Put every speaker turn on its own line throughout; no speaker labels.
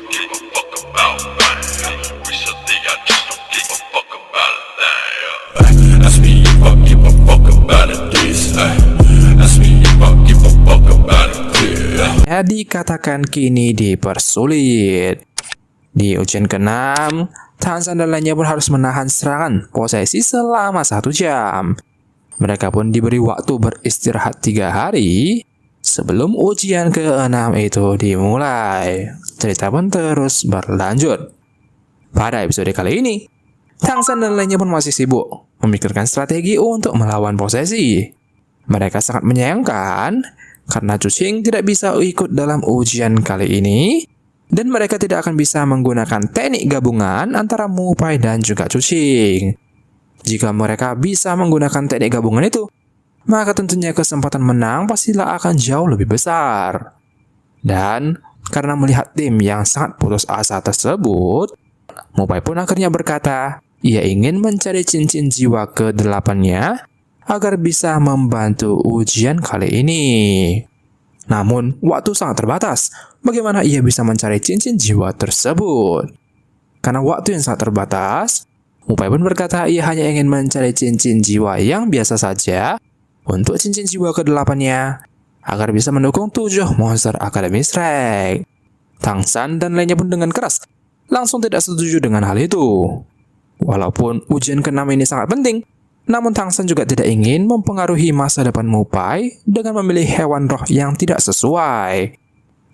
give a fuck about that. Recently I just don't give a fuck about that. Ask me if I give a fuck about this. Ask me if I give a fuck about this.
Dikatakan kini dipersulit. Di ujian ke-6, Tangsan dan lainnya pun harus menahan serangan posesi selama 1 jam. Mereka pun diberi waktu beristirahat 3 hari sebelum ujian ke-6 itu dimulai. Cerita pun terus berlanjut. Pada episode kali ini, Tangsan dan lainnya pun masih sibuk memikirkan strategi untuk melawan posesi. Mereka sangat menyayangkan karena Cucing tidak bisa ikut dalam ujian kali ini, dan mereka tidak akan bisa menggunakan teknik gabungan antara Mupai dan juga Cucing. Jika mereka bisa menggunakan teknik gabungan itu, maka tentunya kesempatan menang pastilah akan jauh lebih besar. Dan karena melihat tim yang sangat putus asa tersebut, Mupai pun akhirnya berkata, ia ingin mencari cincin jiwa ke-8-nya agar bisa membantu ujian kali ini. Namun, waktu sangat terbatas. Bagaimana ia bisa mencari cincin jiwa tersebut? Karena waktu yang sangat terbatas, Mupai pun berkata ia hanya ingin mencari cincin jiwa yang biasa saja untuk cincin jiwa ke-8-nya agar bisa mendukung 7 monster Akademi Shrek. Tangsan dan lainnya pun dengan keras langsung tidak setuju dengan hal itu. Walaupun ujian ke-6 ini sangat penting, namun Tangsan juga tidak ingin mempengaruhi masa depan Mupai dengan memilih hewan roh yang tidak sesuai.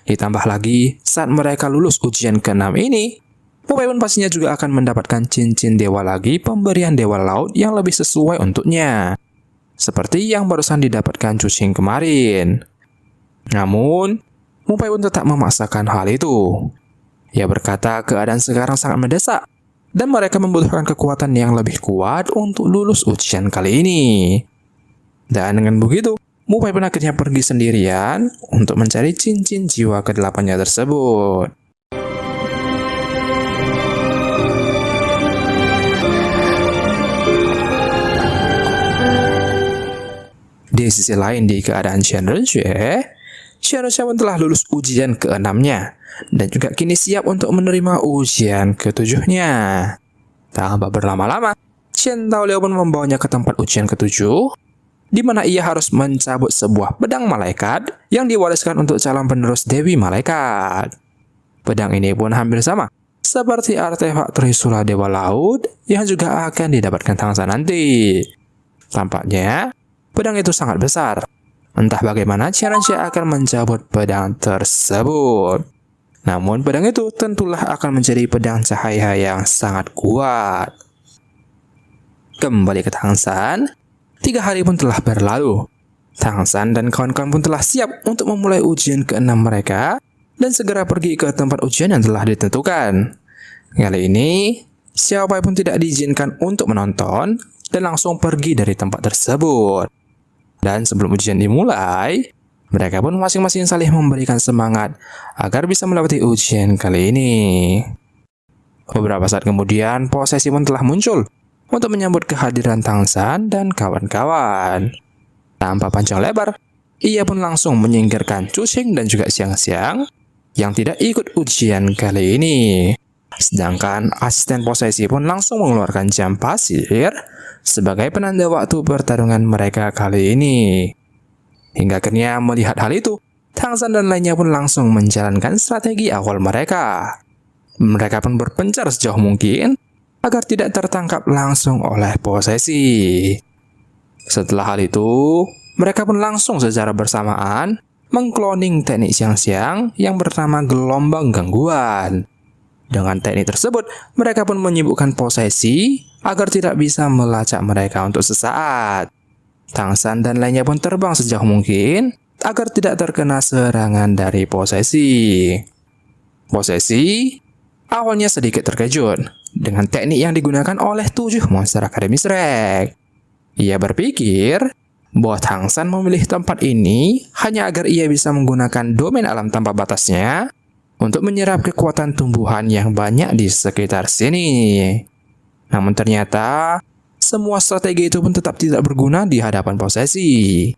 Ditambah lagi, saat mereka lulus ujian ke-6 ini, Mupai pun pastinya juga akan mendapatkan cincin dewa lagi pemberian dewa laut yang lebih sesuai untuknya. Seperti yang barusan didapatkan Cucing kemarin. Namun, Mupai pun tetap memaksakan hal itu. Ia berkata keadaan sekarang sangat mendesak, dan mereka membutuhkan kekuatan yang lebih kuat untuk lulus ujian kali ini. Dan dengan begitu, Mupai pun akhirnya pergi sendirian untuk mencari cincin jiwa ke-8-nya tersebut. Di sisi lain di keadaan Xianrunxue pun telah lulus ujian ke-6-nya dan juga kini siap untuk menerima ujian ke-7-nya. Tanpa berlama-lama, Chen Taoleo pun membawanya ke tempat ujian ke-7, di mana ia harus mencabut sebuah pedang malaikat yang diwariskan untuk calon penerus Dewi Malaikat. Pedang ini pun hampir sama seperti artefak Trisula Dewa Laut yang juga akan didapatkan Tangsan nanti. Tampaknya, pedang itu sangat besar. Entah bagaimana Xianrunxue akan mencabut pedang tersebut. Namun pedang itu tentulah akan menjadi pedang cahaya yang sangat kuat. Kembali ke Tangsan, 3 hari pun telah berlalu. Tangsan dan kawan-kawan pun telah siap untuk memulai ujian ke-6 mereka dan segera pergi ke tempat ujian yang telah ditentukan. Kali ini, siapa pun tidak diizinkan untuk menonton dan langsung pergi dari tempat tersebut. Dan sebelum ujian dimulai, mereka pun masing-masing saling memberikan semangat agar bisa melewati ujian kali ini. Beberapa saat kemudian, posesi pun telah muncul untuk menyambut kehadiran Tangsan dan kawan-kawan. Tanpa panjang lebar, ia pun langsung menyingkirkan Cucing dan juga Xiang-Xiang yang tidak ikut ujian kali ini. Sedangkan asisten posesi pun langsung mengeluarkan jam pasir sebagai penanda waktu pertarungan mereka kali ini. Hingga akhirnya melihat hal itu, Tangsan dan lainnya pun langsung menjalankan strategi awal mereka. Mereka pun berpencar sejauh mungkin agar tidak tertangkap langsung oleh posesi. Setelah hal itu, mereka pun langsung secara bersamaan mengkloning teknik Xiang-Xiang yang bernama gelombang gangguan. Dengan teknik tersebut, mereka pun menyibukkan posesi agar tidak bisa melacak mereka untuk sesaat. Tangsan dan lainnya pun terbang sejauh mungkin agar tidak terkena serangan dari posesi. Posesi awalnya sedikit terkejut dengan teknik yang digunakan oleh 7 monster Akademi Shrek. Ia berpikir bahwa Tangsan memilih tempat ini hanya agar ia bisa menggunakan domain alam tanpa batasnya untuk menyerap kekuatan tumbuhan yang banyak di sekitar sini. Namun ternyata, semua strategi itu pun tetap tidak berguna di hadapan posesi.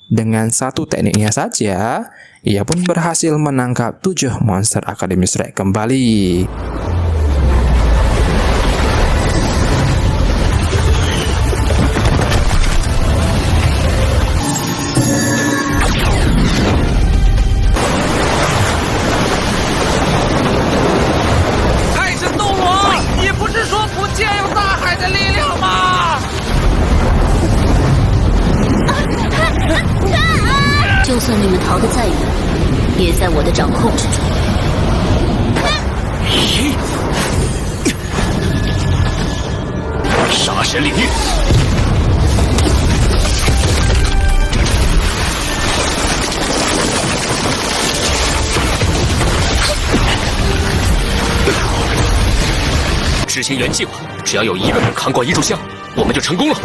Dengan satu tekniknya saja, ia pun berhasil menangkap 7 monster Akademi Shrek kembali.
执行原计划，只要有1个人扛过1炷香，我们就成功了。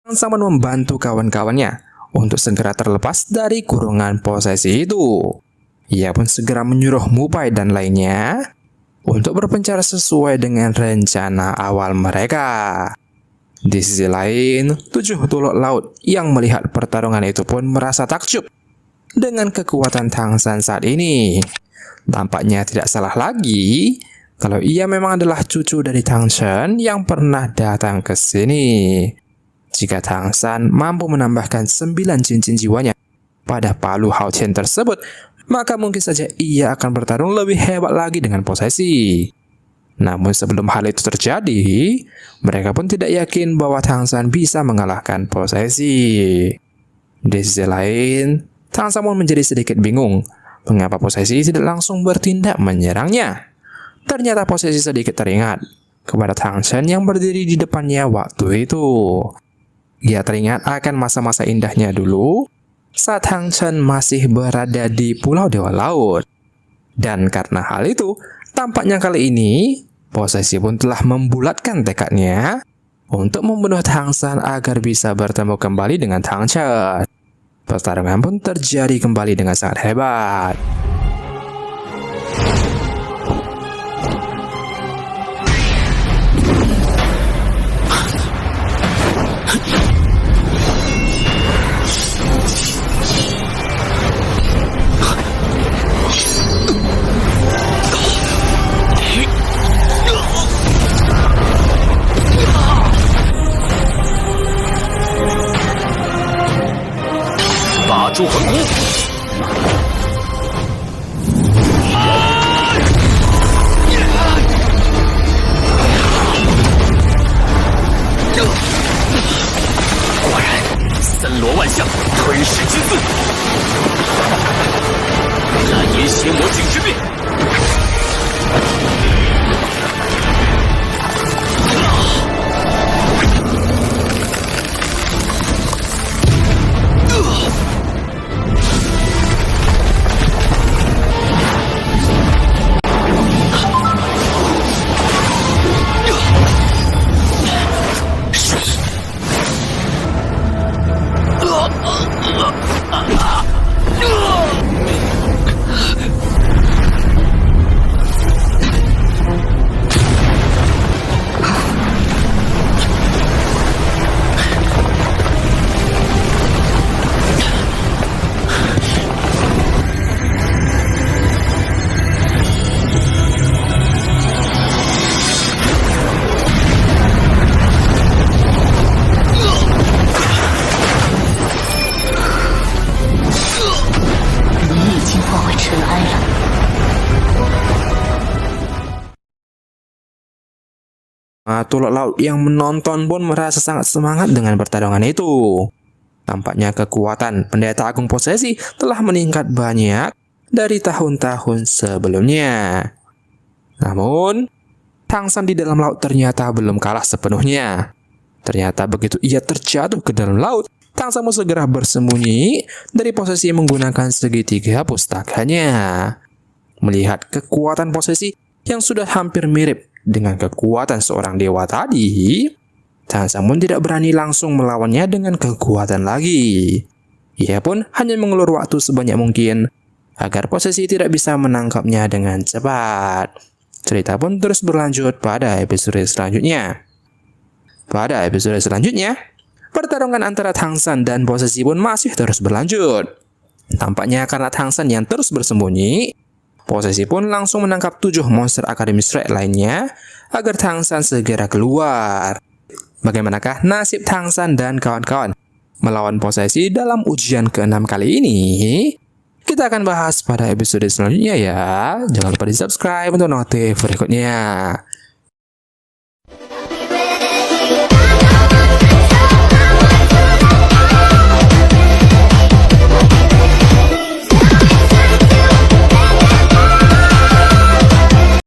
Tang Sangmun membantu kawan-kawannya untuk segera terlepas dari kurungan posesi itu. Ia pun segera menyuruh Mupai dan lainnya untuk berpencar sesuai dengan rencana awal mereka. Di sisi lain, 7 tulok laut yang melihat pertarungan itu pun merasa takjub dengan kekuatan Tang San saat ini. Tampaknya tidak salah lagi kalau ia memang adalah cucu dari Tang Shen yang pernah datang ke sini. Jika Tang San mampu menambahkan 9 cincin jiwanya pada palu Hao Qian tersebut, maka mungkin saja ia akan bertarung lebih hebat lagi dengan posesi. Namun sebelum hal itu terjadi, mereka pun tidak yakin bahwa Tang San bisa mengalahkan posesi. Di sisi lain, Tang San pun menjadi sedikit bingung mengapa posesi tidak langsung bertindak menyerangnya. Ternyata posesi sedikit teringat kepada Tang Shen yang berdiri di depannya waktu itu. Ia teringat akan masa-masa indahnya dulu saat Tang Shen masih berada di Pulau Dewa Laut. Dan karena hal itu, tampaknya kali ini posesi pun telah membulatkan tekadnya untuk membunuh Tang Shen agar bisa bertemu kembali dengan Tang Shen. Pertarungan pun terjadi kembali dengan sangat hebat.
住魂骨！果然，森罗万象，吞噬之姿。蓝银邪魔景之变。
Tulok laut yang menonton pun merasa sangat semangat dengan pertarungan itu. Tampaknya kekuatan pendeta agung posesi telah meningkat banyak dari tahun-tahun sebelumnya. Namun, Tang San di dalam laut ternyata belum kalah sepenuhnya. Ternyata begitu ia terjatuh ke dalam laut, Tang San segera bersembunyi dari posesi menggunakan segitiga pustakanya. Melihat kekuatan posesi yang sudah hampir mirip dengan kekuatan seorang dewa tadi, Tang San pun tidak berani langsung melawannya dengan kekuatan lagi. Ia pun hanya mengulur waktu sebanyak mungkin agar posesi tidak bisa menangkapnya dengan cepat. Cerita pun terus berlanjut pada episode selanjutnya. Pertarungan antara Tang San dan posesi pun masih terus berlanjut. Tampaknya karena Tang San yang terus bersembunyi, posesi pun langsung menangkap 7 monster Akademi Strike lainnya agar Tang San segera keluar. Bagaimanakah nasib Tang San dan kawan-kawan melawan posesi dalam ujian ke-6 kali ini? Kita akan bahas pada episode selanjutnya ya. Jangan lupa di subscribe untuk notif berikutnya.